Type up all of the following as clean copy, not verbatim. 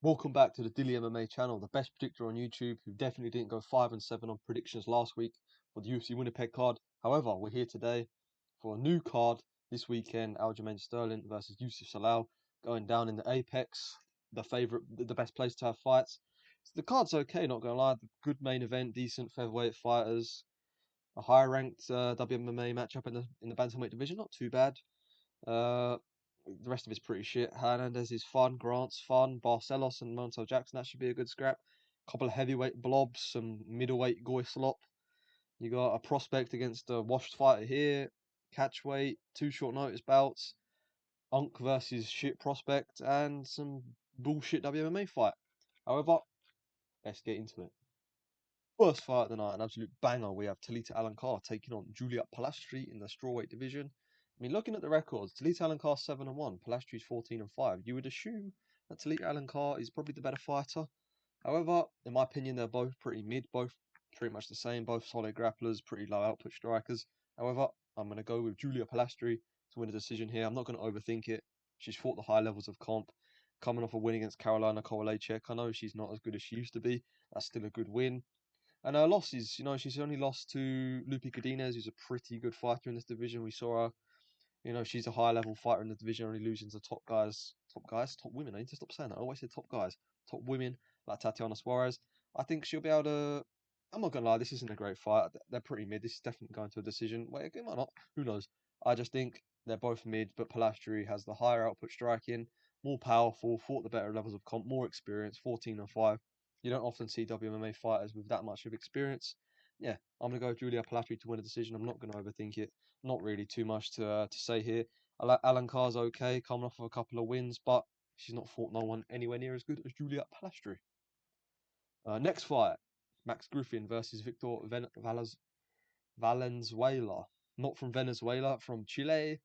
Welcome back to the Dilly MMA channel, the best predictor on YouTube, who definitely didn't go 5-7 on predictions last week for the UFC Winnipeg card. However, we're here today for a new card this weekend: Aljamain Sterling versus UFC Zalal, going down in the Apex, the best place to have fights. So the card's okay, not gonna lie. Good main event, decent featherweight fighters, a higher ranked WMMA matchup in the bantamweight division, not too bad. Uh, the rest of it's pretty shit. Hernandez is fun. Grant's fun. Barcelos and Montel Jackson, that should be a good scrap. Couple of heavyweight blobs, some middleweight goy slop. You got a prospect against a washed fighter here. Catchweight, two short notice bouts. Unk versus shit prospect, and some bullshit WMMA fight. However, let's get into it. First fight of the night, an absolute banger. We have Talita Alencar taking on Juliet Palastri in the strawweight division. I mean, looking at the records, Talita Alencar 7-1, Palastri's 14-5. You would assume that Talita Alencar is probably the better fighter. However, in my opinion, they're both pretty mid, both pretty much the same, both solid grapplers, pretty low output strikers. However, I'm going to go with Julia Palastri to win a decision here. I'm not going to overthink it. She's fought the high levels of comp, coming off a win against Carolina Kowalczyk. I know she's not as good as she used to be. That's still a good win. And her losses, she's only lost to Lupi Godinez, who's a pretty good fighter in this division. We saw her, she's a high level fighter in the division, only losing to top women. I need to stop saying that. I always say top guys, top women like Tatiana Suarez. I think she'll be able to. I'm not gonna lie, this isn't a great fight. They're pretty mid. This is definitely going to a decision. Wait, it might not. Who knows? I just think they're both mid, but Palastri has the higher output striking, more powerful, fought the better levels of comp, more experience. 14-5. You don't often see WMMA fighters with that much of experience. Yeah, I'm gonna go with Julia Palastri to win a decision. I'm not gonna overthink it. Not really too much to say here. Alan Carr's okay, coming off of a couple of wins, but she's not fought no one anywhere near as good as Juliet Palastri. Next fight, Max Griffin versus Victor Valenzuela. Not from Venezuela, from Chile.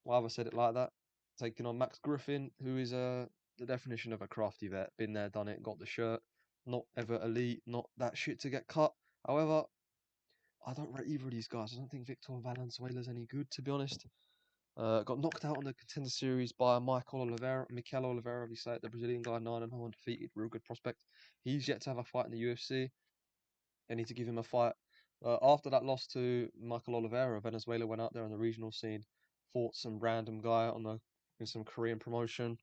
Why have I said it like that? Taking on Max Griffin, who is the definition of a crafty vet. Been there, done it, got the shirt. Not ever elite, not that shit to get cut. However, I don't rate either of these guys. I don't think Victor Valenzuela's any good, to be honest. Got knocked out on the Contender Series by Mikel Oliveira, we say it, the Brazilian guy, 9-0 undefeated, real good prospect. He's yet to have a fight in the UFC. They need to give him a fight. After that loss to Mikel Oliveira, Venezuela went out there on the regional scene, fought some random guy in some Korean promotion.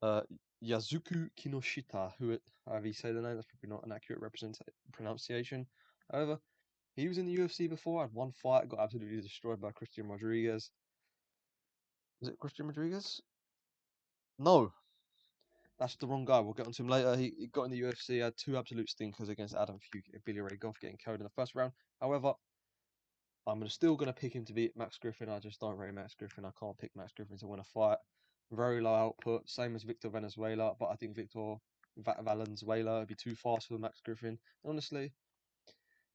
Uh, Yazuku Kinoshita, however you say the name, that's probably not an accurate pronunciation. However, he was in the UFC before, had one fight, got absolutely destroyed by Christian Rodriguez. Was it Christian Rodriguez? No, that's the wrong guy. We'll get onto him later. He got in the UFC, had two absolute stinkers against Adam Fuke and Billy Ray Goff, getting killed in the first round. However, I'm still going to pick him to beat Max Griffin. I just don't rate Max Griffin. I can't pick Max Griffin to win a fight. Very low output, same as Victor Venezuela, but I think Victor Valenzuela would be too fast for Max Griffin. Honestly,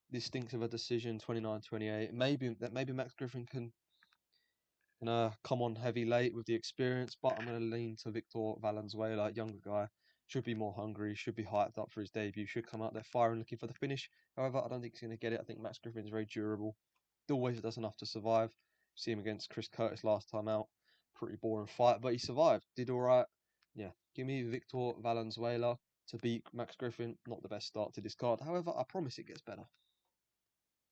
this stinks of a decision, 29-28. Maybe Max Griffin can come on heavy late with the experience, but I'm going to lean to Victor Valenzuela, younger guy. Should be more hungry, should be hyped up for his debut, should come out there firing, looking for the finish. However, I don't think he's going to get it. I think Max Griffin is very durable. Always does enough to survive. See him against Chris Curtis last time out. Pretty boring fight, but he survived. Did all right. Yeah, give me Victor Valenzuela to beat Max Griffin. Not the best start to this card. However, I promise it gets better.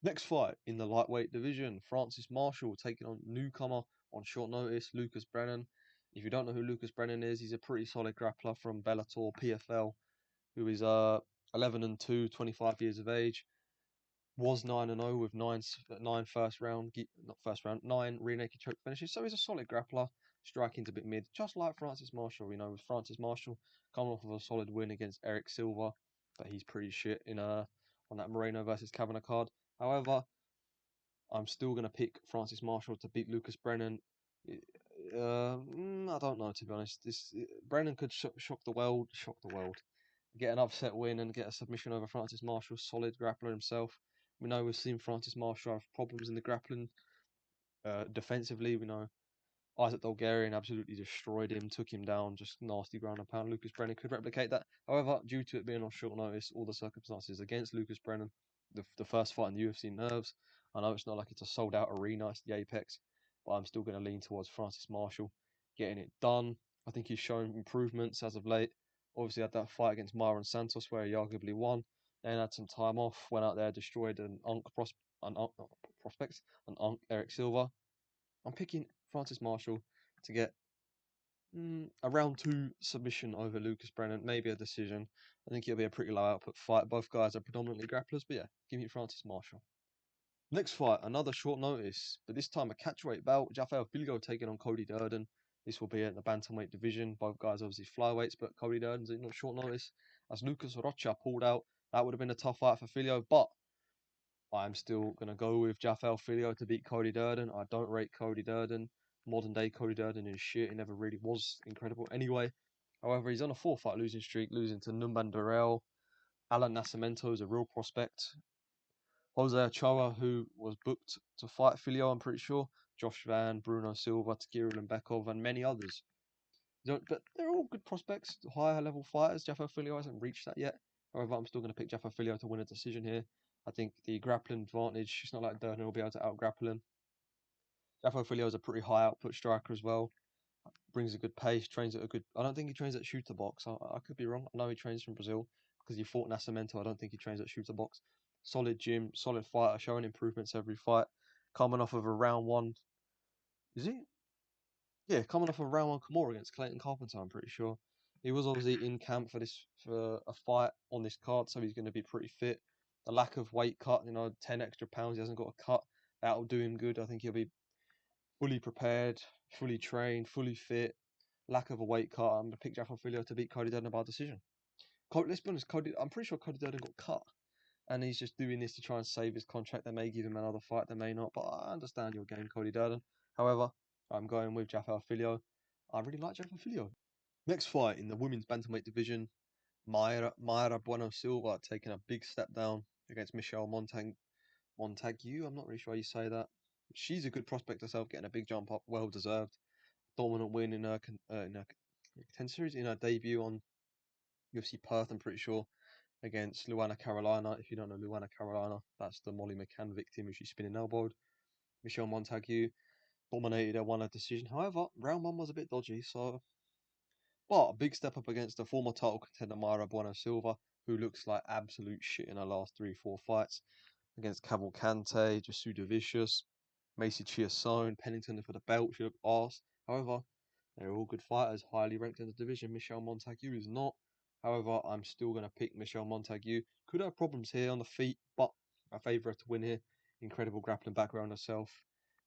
Next fight in the lightweight division, Francis Marshall taking on newcomer on short notice, Lucas Brennan. If you don't know who Lucas Brennan is, he's a pretty solid grappler from Bellator PFL, who is 11-2, 25 years of age. Was 9-0 with nine first round, not first round, 9 rear naked choke finishes. So he's a solid grappler. Striking's a bit mid, just like Francis Marshall. With Francis Marshall coming off of a solid win against Eric Silva, but he's pretty shit on that Moreno versus Kavanagh card. However, I'm still going to pick Francis Marshall to beat Lucas Brennan. I don't know, to be honest. Brennan could shock the world, get an upset win and get a submission over Francis Marshall. Solid grappler himself. We know we've seen Francis Marshall have problems in the grappling. Defensively, we know Isaac Dolgarian absolutely destroyed him, took him down, just nasty ground and pound. Lucas Brennan could replicate that. However, due to it being on short notice, all the circumstances against Lucas Brennan, the first fight in the UFC nerves. I know it's not like it's a sold out arena, it's the Apex, but I'm still going to lean towards Francis Marshall getting it done. I think he's shown improvements as of late. Obviously had that fight against Myron Santos where he arguably won. Then had some time off, went out there, destroyed an Unk not prospect, an Unk Eric Silva. I'm picking Francis Marshall to get a round two submission over Lucas Brennan, maybe a decision. I think it'll be a pretty low output fight. Both guys are predominantly grapplers, but yeah, give me Francis Marshall. Next fight, another short notice, but this time a catchweight bout. Rafael Filho taking on Cody Durden. This will be in the bantamweight division. Both guys obviously flyweights, but Cody Durden's not short notice. As Lucas Rocha pulled out, that would have been a tough fight for Filho, but I'm still going to go with Rafael Filho to beat Cody Durden. I don't rate Cody Durden. Modern day Cody Durden is shit. He never really was incredible anyway. However, he's on a 4-fight losing streak, losing to Numban Durrell. Alan Nascimento is a real prospect. Jose Ochoa, who was booked to fight Filho, I'm pretty sure. Josh Van, Bruno Silva, Tagir Lembekov, and many others. But they're all good prospects, higher level fighters. Jaffa Filho hasn't reached that yet. However, I'm still going to pick Jaffa Filho to win a decision here. I think the grappling advantage, it's not like Durden will be able to out-grapple him. Jaffa Filho is a pretty high output striker as well. Brings a good pace, trains at a good... I don't think he trains at shooter box. I could be wrong. I know he trains from Brazil because he fought Nascimento. I don't think he trains at shooter box. Solid gym, solid fighter, showing improvements every fight. Coming off of a round one... Is he? Yeah, coming off a round one Kimura against Clayton Carpenter, I'm pretty sure. He was obviously in camp for a fight on this card, so he's going to be pretty fit. The lack of weight cut, 10 extra pounds, he hasn't got a cut. That'll do him good. I think he'll be fully prepared, fully trained, fully fit. Lack of a weight cut. I'm going to pick Jaffa Filho to beat Cody Durden by decision. Let's be honest, I'm pretty sure Cody Durden got cut. And he's just doing this to try and save his contract. They may give him another fight, they may not. But I understand your game, Cody Durden. However, I'm going with Jaffa Filho. I really like Jaffa Filho. Next fight in the women's bantamweight division, Mayra Bueno Silva taking a big step down against Michelle Montague. I'm not really sure how you say that. She's a good prospect herself, getting a big jump up, well deserved. Dominant win in her contender series in her debut on UFC Perth. I'm pretty sure against Luana Carolina. If you don't know Luana Carolina, that's the Molly McCann victim who she's spinning elbowed. Michelle Montague dominated her, won a decision. However, round one was a bit dodgy, but a big step up against the former title contender Mayra Bueno Silva, who looks like absolute shit in her last 3-4 fights against Cavalcante, Jasuda Vicious, Macy Chiasone, Pennington for the belt. She looked arse. However, they're all good fighters, highly ranked in the division. Michelle Montague is not. However, I'm still going to pick Michelle Montague. Could have problems here on the feet, but I favour her to win here. Incredible grappling background herself.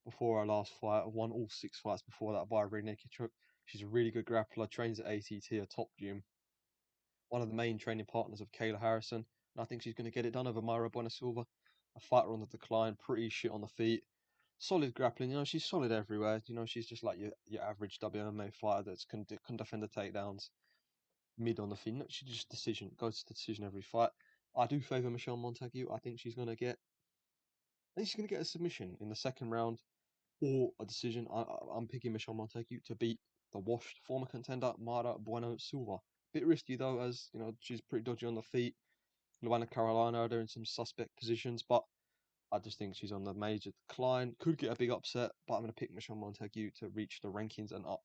Before her last fight, won all 6 fights before that by a rear naked choke. She's a really good grappler, trains at ATT, a top gym. One of the main training partners of Kayla Harrison. And I think she's going to get it done over Mayra Bueno Silva. A fighter on the decline, pretty shit on the feet. Solid grappling, she's solid everywhere. She's just like your average WMA fighter that can defend the takedowns. Mid on the feet. She just goes to decision every fight. I do favour Michelle Montague. I think she's gonna get a submission in the second round or a decision. I'm picking Michelle Montague to beat the washed former contender Mayra Bueno Silva. Bit risky though, as she's pretty dodgy on the feet. Luana Carolina are in some suspect positions, but I just think she's on the major decline. Could get a big upset, but I'm going to pick Michelle Montague to reach the rankings and up,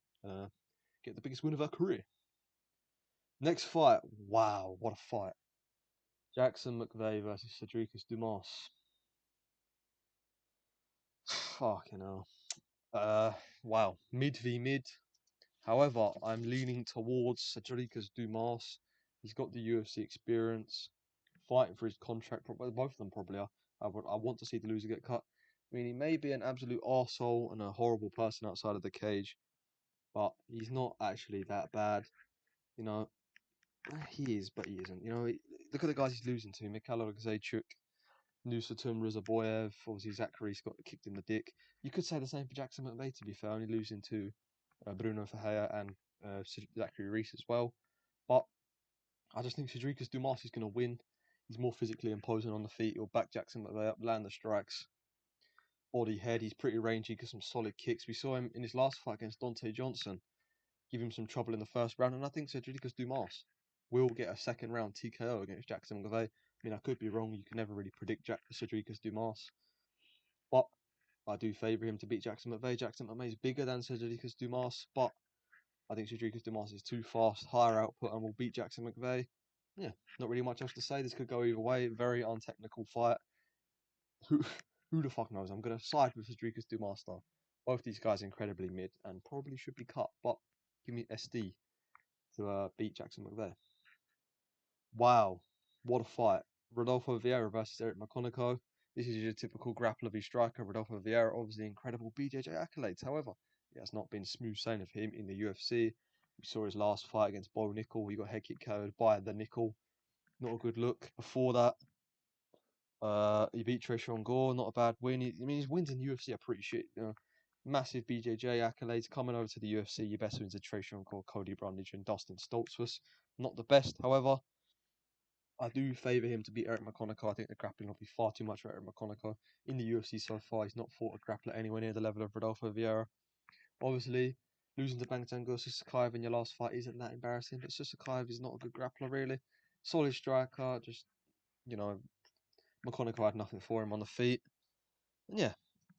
get the biggest win of her career. Next fight. Wow, what a fight. Jackson McVeigh versus Cedricus Dumas. Fucking hell. Wow. Mid v mid. However, I'm leaning towards Cedricus Dumas. He's got the UFC experience, fighting for his contract. Both of them probably are. I want to see the loser get cut. I mean, he may be an absolute arsehole and a horrible person outside of the cage, but he's not actually that bad. You know, he is, but he isn't. Look at the guys he's losing to. Mikhail Zaychuk, Nursultan Rizaboyev, obviously Zachary's got kicked in the dick. You could say the same for Jackson McVeigh, to be fair, only losing to Bruno Ferreira and Zachary Reese as well. But I just think Cedricus Dumas is going to win. He's more physically imposing on the feet. He'll back Jackson McVeigh up, land the strikes. Body, head, he's pretty rangy, got some solid kicks. We saw him in his last fight against Dante Johnson, give him some trouble in the first round, and I think Cedricus Dumas will get a second round TKO against Jackson McVeigh. I mean, I could be wrong. You can never really predict Cedricus Dumas, but I do favour him to beat Jackson McVeigh. Jackson McVeigh is bigger than Cedricus Dumas, but I think Cedric Dumas is too fast, higher output, and will beat Jackson McVeigh. Yeah, not really much else to say. This could go either way. Very untechnical fight. Who who the fuck knows? I'm gonna side with Cedric Dumas though. Both these guys are incredibly mid and probably should be cut, but give me SD to beat Jackson McVeigh. Wow, what a fight. Rodolfo Vieira versus Eric McConaughey. This is your typical grappler v striker. Rodolfo Vieira, obviously incredible BJJ accolades. However, it has not been smooth sailing for him in the UFC. We saw his last fight against Bo Nickel. He got head kick KO'd by the Nickel. Not a good look. Before that, he beat Tresean Gore. Not a bad win. I mean, his wins in the UFC are pretty shit. You know, massive BJJ accolades coming over to the UFC. Your best wins are Tresean Gore, Cody Brundage, and Dustin Stoltzfus. Not the best, however. I do favour him to beat Eric McConaughey. I think the grappling will be far too much for Eric McConaughey. In the UFC so far, he's not fought a grappler anywhere near the level of Rodolfo Vieira. Obviously, losing to Bangtango Susakaev in your last fight isn't that embarrassing, but Susakaev is not a good grappler, really. Solid striker, just, you know, McConaughey had nothing for him on the feet. And yeah,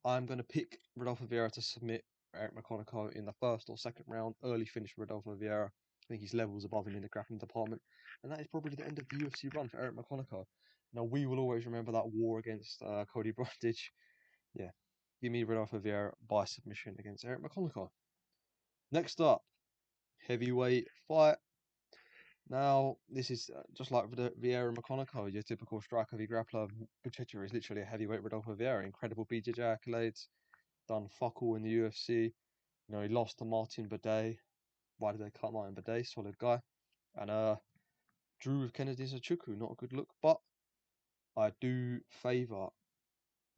I'm going to pick Rodolfo Vieira to submit Eric McConaughey in the first or second round. Early finish for Rodolfo Vieira. I think he's levels above him in the grappling department. And that is probably the end of the UFC run for Eric McConaughey. Now, we will always remember that war against Cody Brundage. Yeah, give me Rodolfo Vieira by submission against Eric McConaughey. Next up, heavyweight fight. Now, this is just like Vieira and McConaughey, your typical striker v grappler. Buchecha is literally a heavyweight Rodolfo Vieira. Incredible BJJ accolades. Done fuck all in the UFC. You know, he lost to Martin Bidet. Why did they cut Martin Bidet? Solid guy. And drew with Kennedy Nzechukwu. Not a good look, but I do favour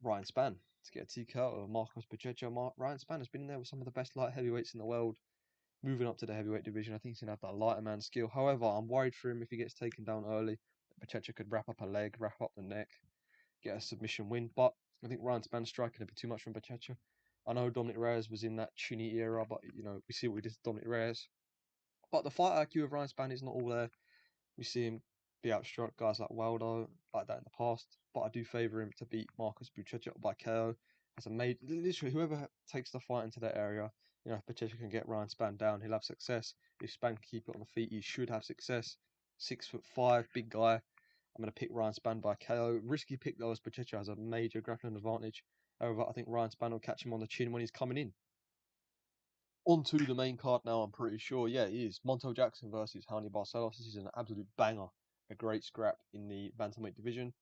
Ryan Spann to get a TKO of Marcos Buchecha. Ryan Spann has been in there with some of the best light heavyweights in the world. Moving up to the heavyweight division, I think he's going to have that lighter man skill. However, I'm worried for him if he gets taken down early. Buchecha could wrap up a leg, wrap up the neck, get a submission win. But I think Ryan Spann's striking a bit too much from Buchecha. I know Dominic Reyes was in that Chinny era, but you know we see what we did to Dominic Reyes. But the fight IQ of Ryan Spann is not all there. We see him be outstruck guys like Waldo like that in the past. But I do favour him to beat Marcus Buchecha by KO. As a made literally whoever takes the fight into that area, you know, if Buchecha can get Ryan Spann down, he'll have success. If Spann can keep it on the feet, he should have success. 6'5", big guy. I'm going to pick Ryan Spann by KO. Risky pick though, as Buchecha has a major grappling advantage. However, I think Ryan Spann will catch him on the chin when he's coming in. On to the main card now, I'm pretty sure. Yeah, it is. Montel Jackson versus Raoni Barcelos. This is an absolute banger. A great scrap in the bantamweight division.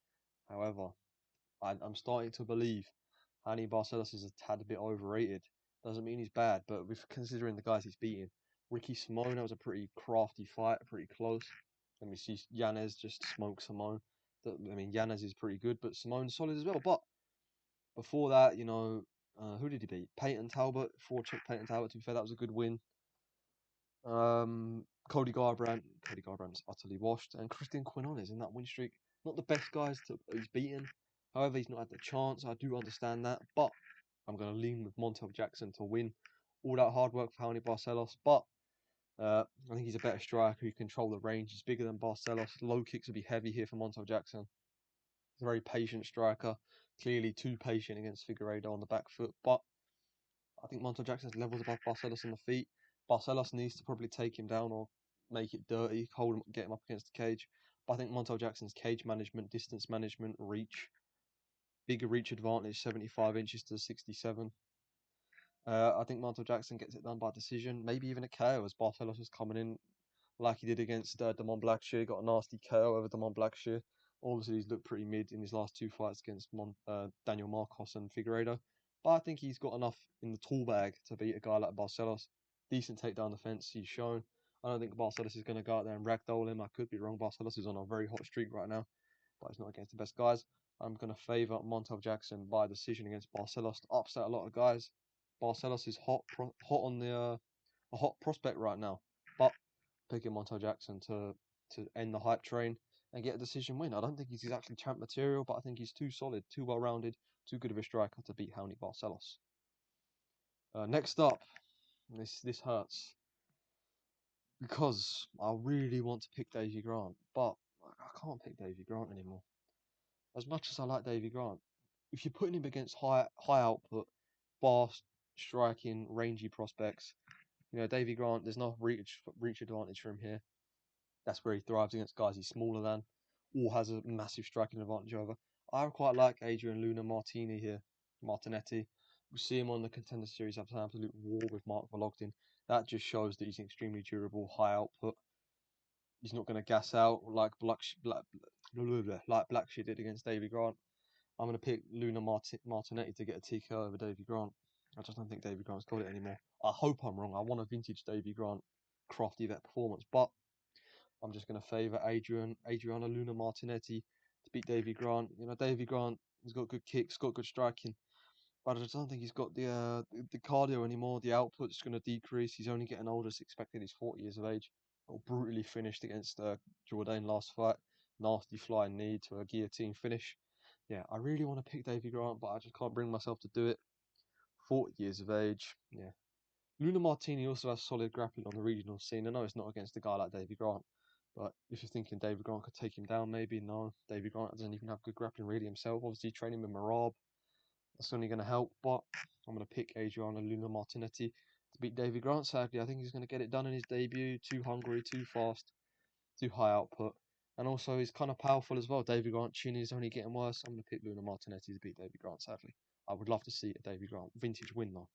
However, I'm starting to believe Raoni Barcelos is a tad bit overrated. Doesn't mean he's bad, but with considering the guys he's beating. Ricky Simone, that was a pretty crafty fight, pretty close. Let me see, Yanez just smoked Simone. I mean, Yanez is pretty good, but Simone's solid as well. But before that, you know, who did he beat? Peyton Talbot, four-check Peyton Talbot. To be fair, that was a good win. Cody Garbrandt's utterly washed, and Christian Quinones in that win streak. Not the best guys he's beaten. However, he's not had the chance. I do understand that, but I'm going to lean with Montel Jackson to win. All that hard work for Raoni Barcelos, but I think he's a better striker who can control the range. He's bigger than Barcelos. Low kicks will be heavy here for Montel Jackson. He's a very patient striker. Clearly too patient against Figueiredo on the back foot, but I think Montel Jackson's levels above Barcelos on the feet. Barcelos needs to probably take him down or make it dirty, hold him, get him up against the cage. But I think Montel Jackson's cage management, distance management, reach, bigger reach advantage, 75 inches to 67. I think Montel Jackson gets it done by decision, maybe even a KO as Barcelos was coming in like he did against Damon Blackshear, got a nasty KO over Damon Blackshear. Obviously, he's looked pretty mid in his last two fights against Daniel Marcos and Figueiredo. But I think he's got enough in the tool bag to beat a guy like Barcelos. Decent takedown defense he's shown. I don't think Barcelos is going to go out there and ragdoll him. I could be wrong. Barcelos is on a very hot streak right now, but he's not against the best guys. I'm going to favour Montel Jackson by decision against Barcelos to upset a lot of guys. Barcelos is hot on the a hot prospect right now, but picking Montel Jackson to end the hype train and get a decision win. I don't think he's exactly champ material, but I think he's too solid, too well rounded, too good of a striker to beat Raoni Barcelos. Next up, this hurts because I really want to pick Davey Grant, but I can't pick Davey Grant anymore. As much as I like Davey Grant, if you're putting him against high output, fast striking, rangy prospects, You know, Davy Grant, there's no reach advantage for him here. That's where he thrives against guys he's smaller than, or has a massive striking advantage over. I quite like Adrian Luna Martini here, Martinetti. We see him on the Contender Series have an absolute war with Mark Vologdin. That just shows that he's extremely durable, high output. He's not going to gas out like Blackshear did against Davy Grant. I'm going to pick Martinetti to get a TKO over Davy Grant. I just don't think Davy Grant's got it anymore. I hope I'm wrong. I want a vintage Davy Grant crafty vet performance, but I'm just going to favour Adriana Luna Martinetti to beat Davy Grant. You know, Davy Grant, he's got good kicks, got good striking, but I just don't think he's got the cardio anymore. The output's going to decrease. He's only getting older. It's expected he's 40 years of age. Got brutally finished against Jourdain last fight. Nasty flying knee to a guillotine finish. Yeah, I really want to pick Davy Grant, but I just can't bring myself to do it. 40 years of age. Yeah. Luna Martini also has solid grappling on the regional scene. I know it's not against a guy like Davy Grant, but if you're thinking David Grant could take him down, maybe no. David Grant doesn't even have good grappling really himself. Obviously, training with Marab, that's only going to help. But I'm going to pick Adriano Luna Martinetti to beat David Grant. Sadly, I think he's going to get it done in his debut. Too hungry, too fast, too high output. And also, he's kind of powerful as well. David Grant chin is only getting worse. I'm going to pick Luna Martinetti to beat David Grant, sadly. I would love to see a David Grant vintage win, though.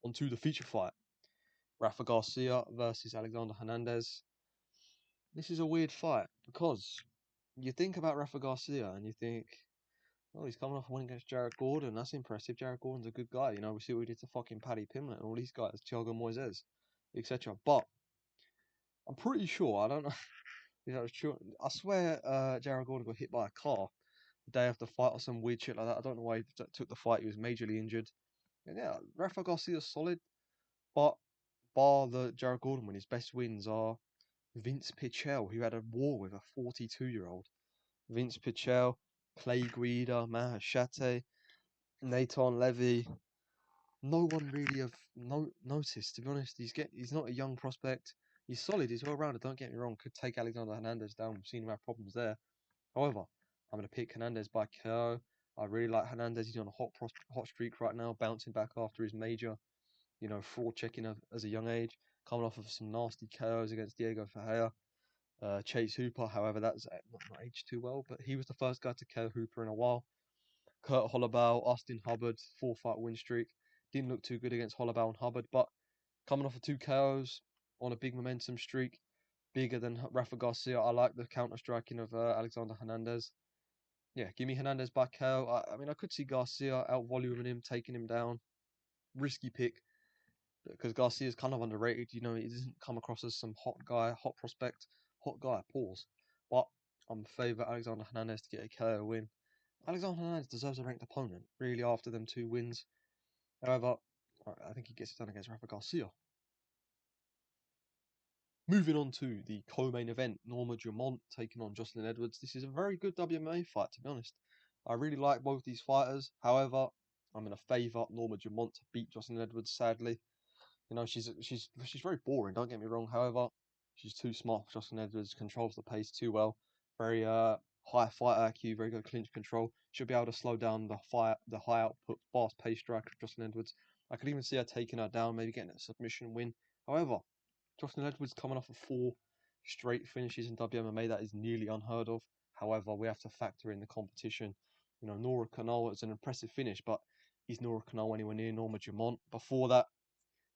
On to the feature fight. Rafa Garcia versus Alexander Hernandez. This is a weird fight because you think about Rafa Garcia and you think, oh, he's coming off a win against Jared Gordon. That's impressive. Jared Gordon's a good guy. You know, we see what he did to fucking Paddy Pimblett and all these guys, Thiago Moises, etc. But I'm pretty sure, I don't know if that was true. I swear Jared Gordon got hit by a car the day after the fight or some weird shit like that. I don't know why he took the fight. He was majorly injured. And yeah, Rafa Garcia's solid, but bar the Jared Gordon win, his best wins are Vince Pichel, who had a war with a 42-year-old. Vince Pichel, Clay Guida, Mahashate, Nathan Levy. No one really have noticed, to be honest. He's not a young prospect. He's solid. He's well rounded. Don't get me wrong. Could take Alexander Hernandez down. We've seen him have problems there. However, I'm going to pick Hernandez by KO. I really like Hernandez. He's on a hot streak right now, bouncing back after his major, fraud checking as a young age, coming off of some nasty KOs against Diego Ferreira. Chase Hooper, however, that's not aged too well, but he was the first guy to KO Hooper in a while. Kurt Holloway, Austin Hubbard, 4-fight win streak. Didn't look too good against Holloway and Hubbard, but coming off of 2 KOs on a big momentum streak, bigger than Rafa Garcia. I like the counter striking of Alexander Hernandez. Yeah, give me Hernandez by KO. I mean, I could see Garcia out voluming him, taking him down. Risky pick because Garcia's kind of underrated. You know, he doesn't come across as some hot guy, hot prospect, hot guy. Pause. But I'm favourite Alexander Hernandez to get a KO win. Alexander Hernandez deserves a ranked opponent, really, after them 2 wins. However, I think he gets it done against Rafa Garcia. Moving on to the co-main event, Norma Dumont taking on Jocelyn Edwards. This is a very good WMA fight, to be honest. I really like both these fighters. However, I'm going to favour Norma Dumont to beat Jocelyn Edwards, sadly. You know, she's very boring, don't get me wrong. However, she's too smart for Jocelyn Edwards, controls the pace too well. Very high fight IQ, very good clinch control. She'll be able to slow down the high output, fast pace striker of Jocelyn Edwards. I could even see her taking her down, maybe getting a submission win. However, Jocelyn Edwards coming off of 4 straight finishes in WMMA, that is nearly unheard of. However, we have to factor in the competition. You know, Nora Canal is an impressive finish, but is Nora Canal anywhere near Norma Dumont? Before that,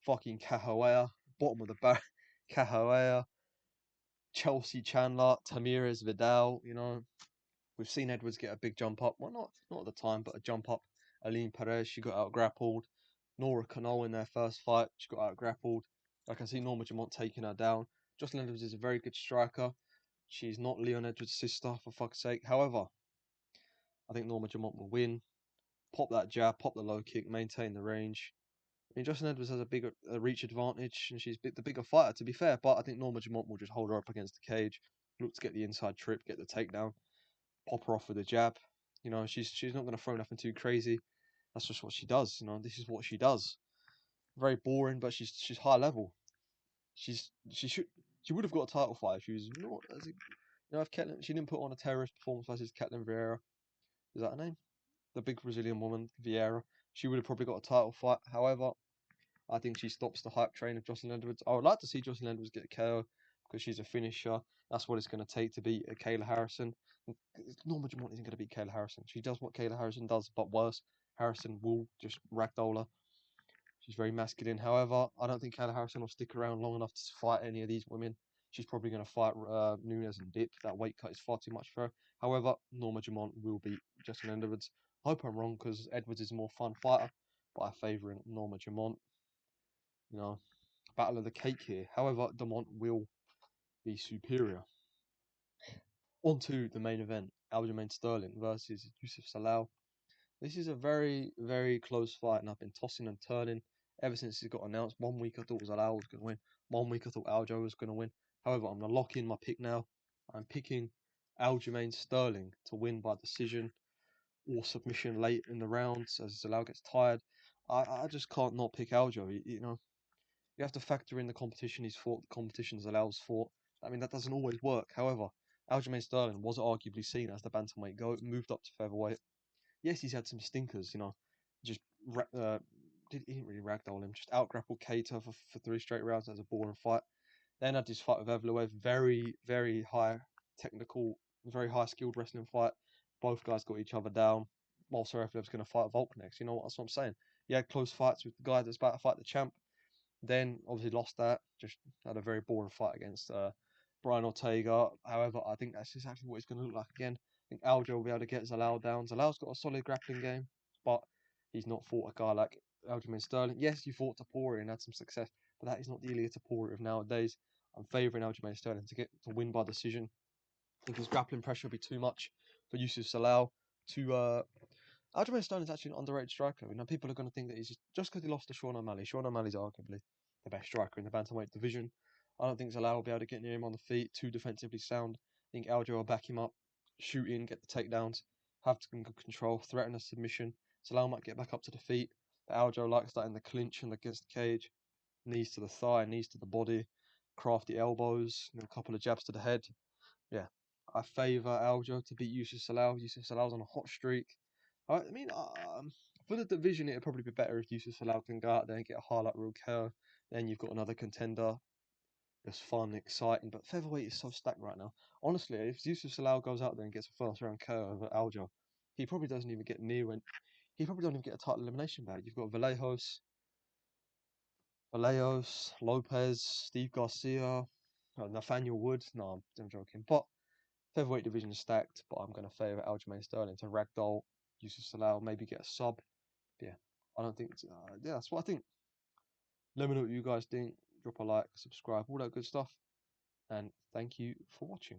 fucking Cahoeira, bottom of the barrel, Cahoeira, Chelsea Chandler, Tamirez Vidal, we've seen Edwards get a big jump up. Well, not at the time, but a jump up. Aline Perez, she got out grappled. Nora Canal in their first fight, she got out grappled. I can see Norma Dumont taking her down. Jocelyn Edwards is a very good striker. She's not Leon Edwards' sister, for fuck's sake. However, I think Norma Dumont will win. Pop that jab, pop the low kick, maintain the range. I mean, Jocelyn Edwards has a bigger reach advantage, and she's the bigger fighter, to be fair. But I think Norma Dumont will just hold her up against the cage, look to get the inside trip, get the takedown, pop her off with a jab. You know, she's not going to throw nothing too crazy. That's just what she does. You know, this is what she does. Very boring, but she's high level. She would have got a title fight if she was not as if she didn't put on a terrorist performance versus Ketlin Vieira. Is that her name? The big Brazilian woman, Vieira. She would have probably got a title fight. However, I think she stops the hype train of Jocelyn Edwards. I would like to see Jocelyn Edwards get a KO because she's a finisher. That's what it's going to take to beat Kayla Harrison. Norma Dumont isn't going to beat Kayla Harrison. She does what Kayla Harrison does, but worse. Harrison will just ragdoll her. She's very masculine. However, I don't think Kayla Harrison will stick around long enough to fight any of these women. She's probably going to fight Nunes and Dip. That weight cut is far too much for her. However, Norma Dumont will beat Jocelyn Edwards. I hope I'm wrong because Edwards is a more fun fighter, but I favour Norma Dumont. You know, battle of the cake here. However, Dumont will be superior. On to the main event: Aljamain Sterling versus Yusuf Salal. This is a very, very close fight, and I've been tossing and turning ever since it got announced. 1 week I thought Zalal was going to win. 1 week I thought Aljo was going to win. However, I'm going to lock in my pick now. I'm picking Aljamain Sterling to win by decision or submission late in the rounds as Zalal gets tired. I just can't not pick Aljo. You have to factor in the competition he's fought, the competition Zalal's fought. I mean, that doesn't always work. However, Aljamain Sterling was arguably seen as the bantamweight GOAT, moved up to featherweight. Yes, he's had some stinkers, just he didn't really ragdoll him, just outgrappled Keita for 3 straight rounds. That's a boring fight. Then had his fight with Evloev, very, very high technical, very high skilled wrestling fight. Both guys got each other down. Also, Evloev's going to fight Volk next. That's what I'm saying. He had close fights with the guy that's about to fight the champ. Then obviously lost that. Just had a very boring fight against Brian Ortega. However, I think that's exactly what it's going to look like again. I think Aljo will be able to get Zalal down. Zalal's got a solid grappling game, but he's not fought a guy like Aljamain Sterling. Yes, you fought Tapori and had some success, but that is not the Ilia Tapori of nowadays. I'm favouring Aljamain Sterling to win by decision. I think his grappling pressure will be too much for Yusuf Salal to Aljamain Sterling is actually an underrated striker. People are going to think that he's just because he lost to Sean O'Malley. Sean O'Malley's arguably the best striker in the bantamweight division. I don't think Zalal will be able to get near him on the feet. Too defensively sound. I think Aljo will back him up, shoot in, get the takedowns, have good control, threaten a submission. Zalal might get back up to the feet. But Aljo likes that in the clinch and against the cage. Knees to the thigh, knees to the body, crafty elbows, a couple of jabs to the head. Yeah, I favour Aljo to beat Yusuf Salal. Yusuf Salal's on a hot streak. For the division, it'd probably be better if Yusuf Salal can go out there and get a highlight reel KO. Then you've got another contender that's fun, exciting. But featherweight is so stacked right now. Honestly, if Yusuf Salal goes out there and gets a first round KO over Aljo, he probably doesn't even get near when he probably doesn't even get a title elimination bout. You've got Vallejos, Lopez, Steve Garcia, Nathaniel Wood. No, I'm joking. But featherweight division is stacked, but I'm going to favour Aljamain Sterling to ragdoll Yusuf Salal, maybe get a sub. But yeah, I don't think. Yeah, that's what I think. Let me know what you guys think. Drop a like, subscribe, all that good stuff. And thank you for watching.